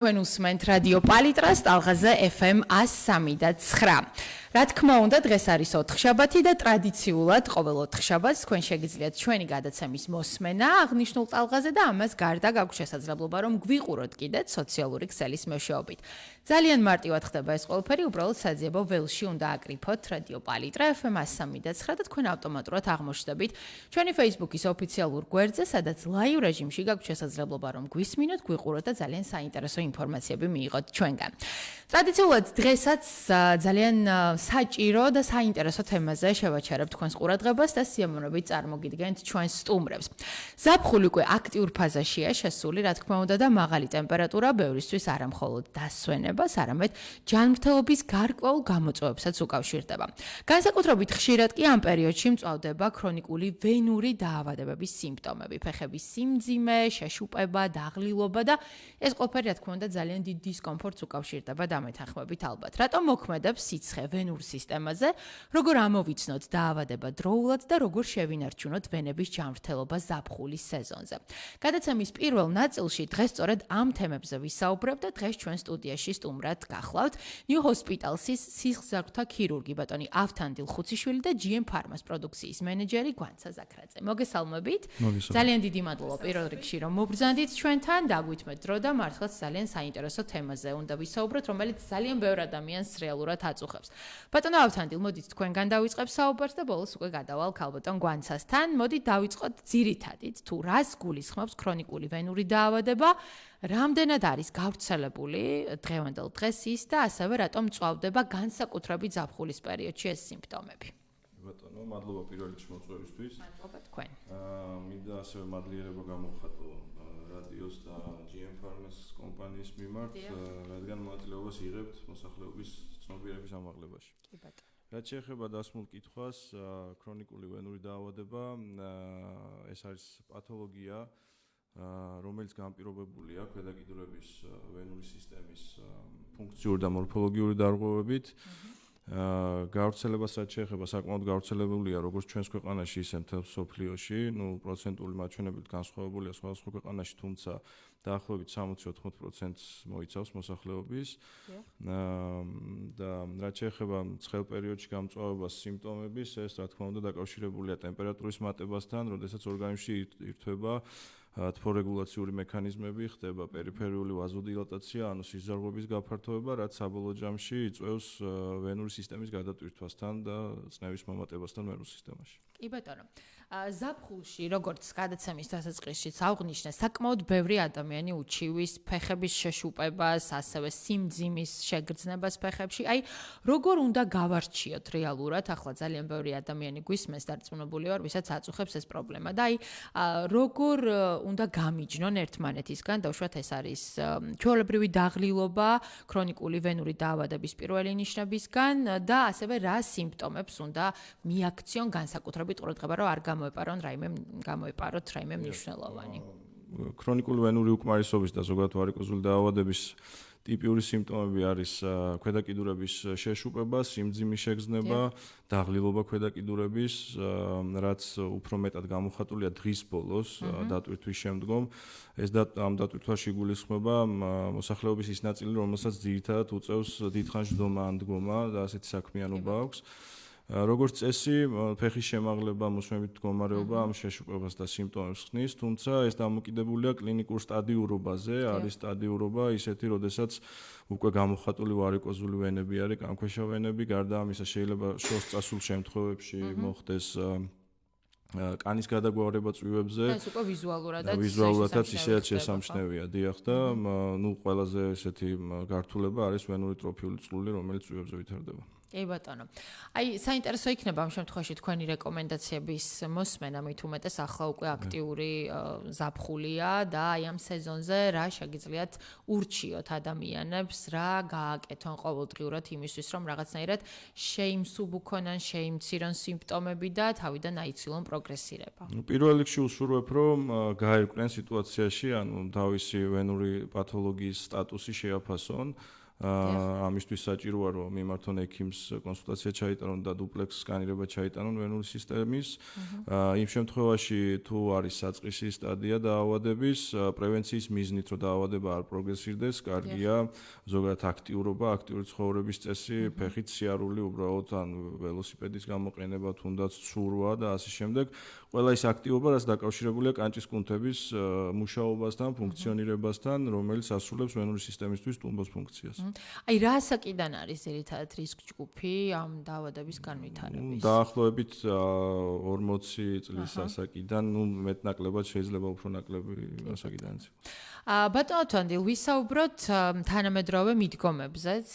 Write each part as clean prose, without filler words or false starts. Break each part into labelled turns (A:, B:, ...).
A: Უსმენთ რადიო პალიტრას ტალღაზე FM 103.9. რა თქმა უნდა, დღეს არის ოთხშაბათი და ტრადიციულად ყოველ ოთხშაბათს თქვენ შეგიძლიათ ჩვენი გადაცემის მოსმენა აღნიშნულ ტალღაზე და ამას გარდა გაქვთ შესაძლებლობა რომ გვიყუროთ კიდეც სოციალური ქსელის მეშვეობით. ძალიან მარტივად ხდება ეს ყველაფერი, უბრალოდ საძიებო ველში უნდა აკრიფოთ რადიო პალიტრა FM 103.9 და თქვენ ავტომატურად აღმოჩნდებით ჩვენი Facebook-ის ოფიციალურ გვერდზე, სადაც ლაივ რეჟიმში გაქვთ შესაძლებლობა რომ გვისმინოთ, გვიყუროთ და ძალიან საინტერესო ინფორმაციები მიიღოთ ჩვენგან. ტრადიციულად დღესაც ძალიან საჭირო და საინტერესო თემაზე შევაჩერებთ თქვენს ყურადღებას და სიამოვნებით წარმოგიდგენთ ჩვენს სტუმრებს. ზაფხული უკვე აქტიურ ფაზაშია შესული, რა თქმა უნდა და მაღალი ტემპერატურა ბევრისთვის არა მხოლოდ დასვენებას, არამედ ჯანმრთელობის გარკვეულ გამოწვევებსაც უკავშირდება. განსაკუთრებით ხშირად კი ამ პერიოდში მწვავდება ქრონიკული ვენური დაავადებების სიმპტომები, ფეხების სიმძიმე, შეშუპება, დაღლილობა და ეს ყველაფერი რა თქმა უნდა ძალიან დიდ დისკომფორტს უკავშირდება დამეთანხმებით ალბათ. რატომ მოქმედებს სიცხე ვენურ სისტემაზე, როგორ ამოვიცნოთ დაავადება დროულად და როგორ შევინარჩუნოთ ვენების ჯანმრთელობა ზაფხულის სეზონზე. გადაცემის პირველ ნაწილში დღეს სწორედ ამ თემებზე ვისაუბრებ და დღეს ჩვენ სტუდიაში სტუმრად გახლავთ New Hospital-ის სისხლძარღვთა ქირურგი ბატონი ავთანდილ ხუციშვილი და GM Pharma-ს პროდუქციის მენეჯერი გვანცა ზაქრაძე. მოგესალმებით. ძალიან დიდი მადლობა პირველ რიგში რომ მობრძანდით ჩვენთან, დაგვითმეთ დრო და მართლაც ძალიან საინტერესო თემაზე უნდა ვისაუბროთ, რომელიც ძალიან ბევრ ადამიანს რეალურად აწუხებს. ბატონო ავთანდილ, მოდით თქვენგან დავიწყებ საუბარს და ბოლოს უკვე გადავალ ქალბატონ გვანცასთან. მოდით დავიწყოთ ძირითადით, თუ რას გულისხმობს ქრონიკული ვენური დაავადება, რამდენად არის გავრცელებული დღევანდელ დღეს ის და ასევე რატომ მწვავდება განსაკუთრებით ზაფხულის პერიოდში ეს სიმპტომები.
B: ბატონო, მადლობა პირველ რიგში მოწვევისთვის.
A: მადლობა თქვენ.
B: მინდა ასევე მადლიერება გამოვხატო რადიოს და GM Pharma-ს კომპანიის მიმართ, რადგან მონაწილეობას იღებთ მოსახლეობის ცნობიერების ამაღლებაში.
A: კი ბატონო.
B: რაც შეეხება დასმულ კითხვას, ქრონიკული ვენური დაავადება, ეს არის პათოლოგია, რომელიც განპირობებულია ქვედაკიდურების ვენური სისტემის ფუნქციური და მორფოლოგიური დარღვევებით. გავრცელებას რაც შეეხება საკმაოდ გავრცელებულია როგორც ჩვენს ქვეყანაში, ისე მთელ მსოფლიოში, პროცენტული მაჩვენებლით განსხვავებულია სხვადასხვა ქვეყანაში, თუმცა დაახლოებით 60-80% მოიცავს მოსახლეობის. და რაც შეეხება ცხელ პერიოდში გამწვავებას სიმპტომების, ეს რა თქმა უნდა დაკავშირებულია ტემპერატურის მატებასთან, როდესაც ორგანიზმში ირთვება თბორეგულაციური მექანიზმები, ხდება პერიფერიული ვაზოდილატაცია, ანუ სისხლძარღვების გაფართოება, რაც საბოლოო ჯამში იწვევს ვენური სისტემის გადატვირთვასთან და წნევის მომატებასთან ვენურ სისტემაში.
A: კი ბატონო. ზაფხულში, როგორც გადაცემის დასაწყისშიც აღვნიშნე, საკმაოდ ბევრი ადამიანი უჩივის ფეხების შეშუპებას, ასევე სიმძიმის შეგრძნებას ფეხებში. აი, როგორ უნდა გავარჩიოთ რეალურად? ახლა ძალიან ბევრი ადამიანი გვისმენს, დარწმუნებული ვარ, ვისაც აწუხებს ეს პრობლემა. და აი, როგორ უნდა გამიჯნონ ერთმანეთისგან, დაუშვათ ეს არის ჩვეულებრივი დაღლილობა, ქრონიკული ვენური დაავადების პირველი ნიშნებისგან და ასევე რა სიმპტომებს უნდა მიაქციონ განსაკუთრებით ყურადღება რომ არ გამოეპაროთ რაიმე მნიშვნელოვანი.
B: ქრონიკული ვენური უკმარისობის და ზოგადად ვარიკოზული დაავადების ტიპიური სიმპტომები არის ქვედაკიდურების შეშუპება, სიმძიმის შეგრძნება, დაღლილობა ქვედაკიდურების, რაც უფრო მეტად გამოხატულია დღის ბოლოს დატვირთვის შემდგომ. ეს ამ დატვირთვაში გულისხმება მოსახლეობის ის ნაწილი, რომელსაც ძირითადად უწევს დიდხანჯდომა ან დგომა და ასეთი საქმიანობა აქვს. როგორც წესი, ფეხის შემაღლება, მოსვენებით მდგომარეობა ამ შეშუპებას და სიმპტომებს ხსნის, თუმცა ეს დამოკიდებულია კლინიკურ სტადიურობაზე, არის სტადიურობა ისეთი, როდესაც უკვე გამოხატული ვარიკოზული ვენები არის, კანქვეშა ვენები, გარდა ამისა შეიძლება შორს წასულ შემთხვევებში მოხდეს კანის გადაგვარება წვივებზე.
A: ეს უკვე
B: ვიზუალურადაც ისეაც შესამჩნევია, დიახ და ყველაზე ესეთი გართულება არის ვენური ტროფიული წყლული, რომელიც წვივებზე ვითარდება.
A: კი ბატონო. აი, საინტერესო იქნება ამ შემთხვევაში თქვენი რეკომენდაციების მოსმენა, მით უმეტეს ახლა უკვე აქტიური ზაფხულია და აი ამ სეზონზე რა შეგიძლიათ ურჩიოთ ადამიანებს, რა გააკეთონ ყოველდღიურად იმისთვის, რომ რაღაცნაირად შეიმსუბუქონან, შეიმცირონ სიმპტომები და თავიდან აიცილონ პროგრესირება.
B: პირველ რიგში უსურვებ, რომ გაერკვნენ სიტუაციაში, ანუ თავისი ვენური პათოლოგიის სტატუსი შეაფასონ. ამისთვის საჭიროა რომ მიმართონ ექიმს კონსულტაცია ჩაიტარონ და დუპლექს სკანირება ჩაიტარონ ვენური სისტემის. იმ შემთხვევაში თუ არის საწყისი სტადია დაავადების, პრევენციის მიზნით რომ დაავადება არ პროგრესირდეს, კარგია ზოგადად აქტიური ცხოვრების წესი, ფეხით სიარული უბრალოდ ან ველოსიპედის გამოყენება, თუნდაც ცურვა და ასე შემდეგ. ყველა ის აქტივობა, რაც დაკავშირებულია კანჭის კუნთების მუშაობასთან, ფუნქციონირებასთან, რომელიც ასრულებს ვენური სისტემისთვის ტუმბოს ფუნქციას.
A: აი რა ასაკიდან არის ძირითადად რისკ ჯგუფი ამ დაავადების განვითარების?
B: დაახლოებით 40 წლის ასაკიდან, მეტნაკლებად შეიძლება უფრო ნაკლები ასაკიდანაც.
A: ბატონო თვანდილ, ვისაუბროთ თანამედროვე მიდგომებზეც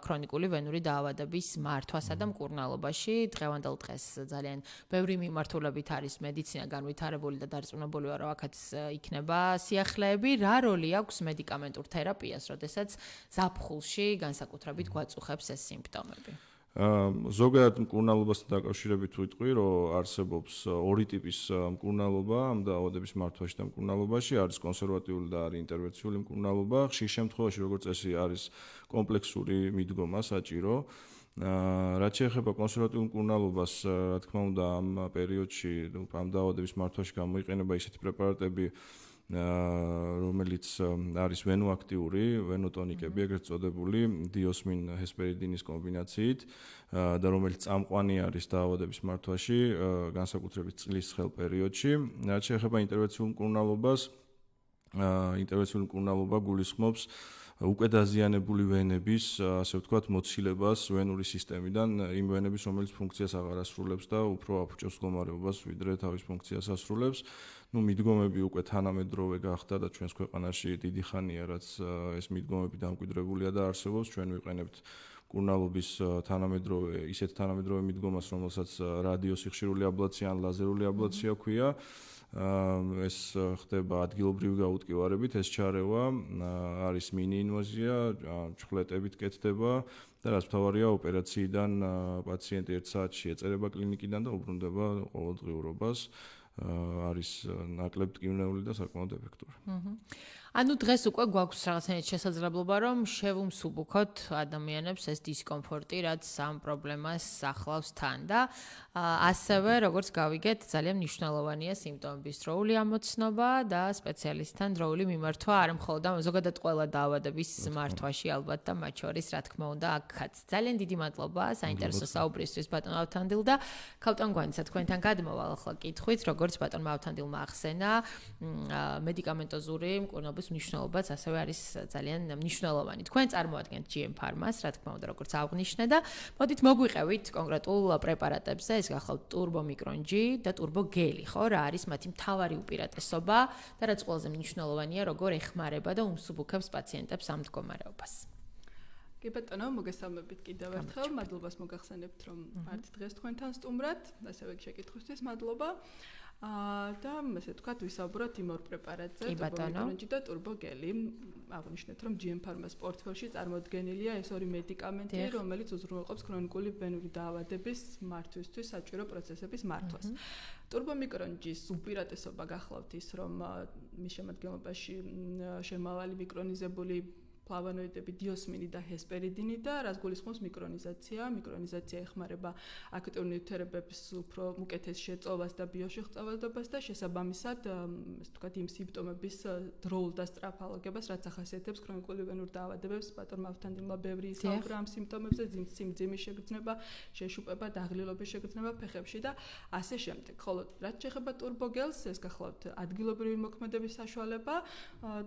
A: ქრონიკული ვენური დაავადების მართვასა და მკურნალობაში. დღევანდელ დღეს ძალიან ბევრი მიმართულებით არის მედიცინა განვითარებული და დარწმუნებული ვარ, რომ აქაც იქნება სიახლეები. რა როლი აქვს მედიკამენტურ თერაპიას, როდესაც ზაფხულში განსაკუთრებით გვაწუხებს ეს სიმპტომები?
B: ზოგადად მკურნალობასთან დაკავშირებით ვიტყვი, რომ არსებობს ორი ტიპის მკურნალობა ამ დაავადების მართვაში და მკურნალობაში, არის კონსერვატიული და არის ინტერვენციული მკურნალობა. ხშირ შემთხვევაში, როგორც წესი, არის კომპლექსური მიდგომა საჭირო. რაც შეეხება კონსერვატიულ მკურნალობას, რა თქმა უნდა, ამ პერიოდში ამ დაავადების მართვაში გამოიყენება ისეთი პრეპარატები, რომელიც არის ვენოაქტიური, ვენოტონიკები, ეგრეთ წოდებული დიოსმინ ჰესპერიდინის კომბინაციით და რომელიც წამყვანი არის დაავადების მართვაში, განსაკუთრებით წლის ცხელ პერიოდში. რაც შეეხება ინტერვენციულ მკურნალობას, ინტერვენციული მკურნალობა გულისხმობს უკვე დაზიანებული ვენების, ასე ვთქვათ, მოცილებას ვენური სისტემიდან, იმ ვენების, რომელიც ფუნქციას აღარ ასრულებს და უფრო აფუჭებს მდგომარეობას, ვიდრე თავის ფუნქციას ასრულებს. მიდგომები უკვე თანამედროვე გახდა და ჩვენს ქვეყანაში დიდი ხანია, რაც ეს მიდგომები დამკვიდრებულია და არსებობს. ჩვენ ვიყენებთ მკურნალობის ისეთ თანამედროვე მიდგომას, რომელსაც რადიოსიხშირული აბლაცია ან ლაზერული აბლაცია ჰქვია. ეს ხდება ადგილობრივი გაუტკივარებით, ეს ჩარევა არის მინი-ინვაზია, ჩხლეტებით კეთდება და რაც მთავარია, ოპერაციიდან პაციენტი 1 საათში ეწერება კლინიკიდან და უბრუნდება ყოველდღიურობას. არის ნაკლებ ტკივნეული და საკმაოდ ეფექტური.
A: ანუ დღეს უკვე გვაქვს რაღაცნაირად შესაძლებლობა, რომ შევუმსუბუქოთ ადამიანებს ეს დისკომფორტი, რაც ამ პრობლემას ახლავს თან და ასევე, როგორც გავიგეთ, ძალიან მნიშვნელოვანია სიმპტომების დროული ამოცნობა და სპეციალისტთან დროული მიმართვა, არა მხოლოდ ზოგადად ყველა დაავადების მართვაში ალბათ და მათ შორის, რა თქმა უნდა, აქაც ძალიან დიდი მადლობა საინტერესო საუბრისთვის ბატონ ავთანდილ და ქალტან გვანიცა თქვენთან გადმოვალ ახლა კითხვით, როგორც ბატონმა ავთანდილმა ახსენა, მედიკამენტოზური მკურნალობის მნიშვნელობაც ასევე არის ძალიან მნიშვნელოვანი. თქვენ წარმოადგენთ GM Pharma-ს, რა თქმა უნდა, როგორც აღნიშნე და მოდით მოგვიყევით კონკრეტულ პრეპარატებზე, ეს გახლავთ ტურბომიკრონჯი და ტურბოგელი, ხო? რა არის მათი მთავარი უპირატესობა და რაც ყველაზე მნიშვნელოვანია, როგორ ეხმარება და უმსუბუქებს პაციენტებს ამ მდგომარეობას.
C: კი ბატონო, მოგესალმებით კიდევ ერთხელ. მადლობას მოგახსენებთ, რომ ვართ დღეს თქვენთან სტუმრად, ასევე შეკითხვისთვის მადლობა. და ესე ვთქვათ, ვისაუბროთ იმ ორ პრეპარატზე, ტურბომიკრონჯი და ტურბოგელი. აღნიშნეთ, რომ GM Pharma-ს პორტფელში წარმოდგენილია ეს ორი მედიკამენტი, რომელიც უზრუნველყოფს ქრონიკული ვენური დაავადების მართვისთვის საჭირო პროცესების მართვას. ტურბომიკრონჯის უპირატესობა გახლავთ ის, რომ მის შემადგენლობაში შემავალი მიკრონიზებული ფლავონოიდები, დიოსმინი და ჰესპერიდინი და რაც გულისხმობს მიკრონიზაცია. მიკრონიზაცია ეხმარება აქტიურ ნივთიერებების უფრო უკეთეს შეწოვას და ბიოშეღწევადობას და შესაბამისად, ასე ვთქვათ, იმ სიმპტომების დროულ და სწრაფ ალაგებას, რაც ახასიათებს ქრონიკული ვენურ დაავადებებს. ბატონმა ავთანდილმა ბევრი ისაუბრა ამ სიმპტომებზე, სიმძიმის შეგრძნება, შეშუპება, დაღლილობის შეგრძნება ფეხებში და ასე შემდეგ. ხოლო რაც შეეხება ტურბოგელს, ეს გახლავთ ადგილობრივი მოქმედების საშუალება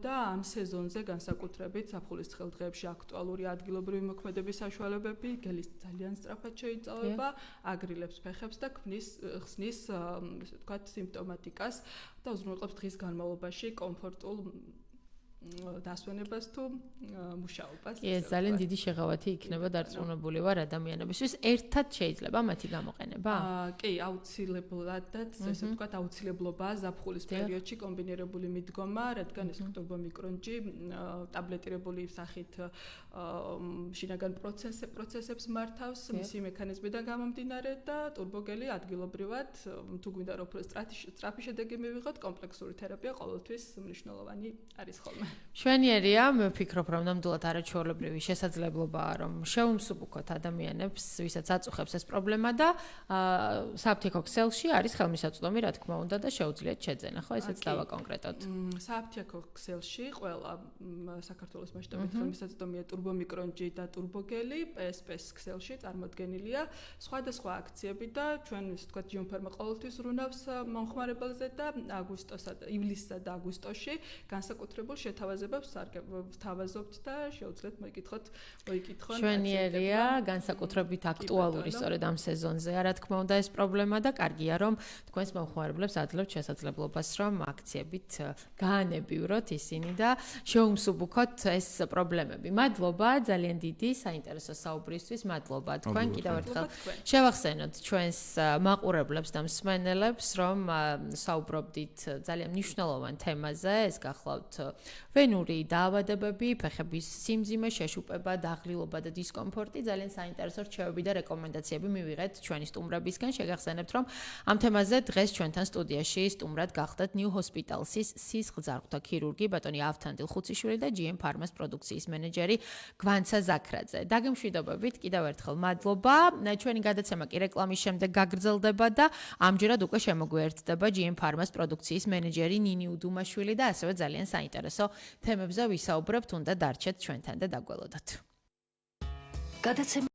C: და ამ სეზონზე განსაკუთრებით ზაფხულის ცხელ დღეებში აქტუალური ადგილობრივი მოქმედების საშუალებები, გელის ძალიან სწრაფად შეიწოვება, აგრილებს ფეხებს და ხსნის, ესე ვთქვათ, სიმპტომატიკას და უზრუნველყოფს დღის განმავლობაში კომფორტულ დასვენებას თუ მუშაობას.
A: ეს ძალიან დიდი შეღავათი იქნება დარწმუნებული ვარ ადამიანებისთვის. ერთად შეიძლება მათი გამოყენება?
C: კი, აუცილებლადაც, ესე ვთქვათ, აუცილებლობაა ზაფხულის პერიოდში კომბინირებული მიდგომა, რადგან ეს ტურბომიკრონჯი ტაბლეტირებული სახით შინაგან პროცესებს მართავს მისი მექანიზმიდან გამომდინარე და ტურბოგელი ადგილობრივად, თუ გვინდა რომ უფრო სწრაფი შედეგი მივიღოთ, კომპლექსური თერაპია ყოველთვის მნიშვნელოვანი არის ხოლმე.
A: შვენიერია, მე ვფიქრობ, რომ ნამდვილად არაჩვეულებრივი შესაძლებლობაა, რომ შეუმსუბუქოთ ადამიანებს, ვისაც აწუხებს ეს პრობლემა და საფთიაქო ქსელში არის ხელმისაწვდომი, რა თქმა უნდა და შეუძლიათ შეძენა, ხო, ესეც დავა კონკრეტოდ.
C: საფთიაქო ქსელში ყველა საქართველოს მასშტაბით ხელმისაწვდომია ტურბომიკრონჯი და ტურბოგელი, PSP-ს ქსელში წარმოდგენილია სხვადასხვა აქციები და ჩვენ ისე ვთქვათ, ჯიომფერმა ყოველთვის რუნავს მომხმარებელზე და ივლისსა და აგვისტოში განსაკუთრებულ შეთავაზებებს ვთავაზობთ და შეუძლიათ მოიკითხონ.
A: შვენიერია, განსაკუთრებით აქტუალური სწორედ ამ სეზონზეა, რა თქმა უნდა ეს პრობლემა და კარგია რომ თქვენს მომხმარებლებს აძლევთ შესაძლებლობას რომ აქციებით გაანებივროთ ისინი და შეუმსუბუქოთ ეს პრობლემები. მადლობა ძალიან დიდი საინტერესო საუბრისთვის, მადლობა თქვენ კიდევ ერთხელ შევახსენოთ ჩვენს მაყურებლებს და მსმენელებს რომ საუბრობდით ძალიან მნიშვნელოვან თემაზე, ეს გახლავთ ვენური დაავადებები, ფეხების სიმძიმე, შეშუპება, დაღლილობა და დისკომფორტი. ძალიან საინტერესო რჩევები და რეკომენდაციები მივიღეთ ჩვენი სტუმრებისგან. შეგახსენებთ, რომ ამ თემაზე დღეს ჩვენთან სტუდიაში სტუმრად გახდათ New Hospital-ის სისხლძარღვთა ქირურგი ბატონი ავთანდილ ხუციშვილი და GM Pharma-ს პროდუქციის მენეჯერი გვანცა ზაქრაძე. დაგემშვიდობებით კიდევ ერთხელ მადლობა. ჩვენი გადაცემა კი რეკლამის შემდეგ გაგრძელდება და ამჯერად უკვე შემოგვიერთდება GM Pharma-ს პროდუქციის მენეჯერი ნინი უდუმაშვილი და ასევე ძალიან საინტერესო თემებზე ვისაუბრებთ, უნდა დარჩეთ ჩვენთან და დაგველოდოთ.
D: გადაცემა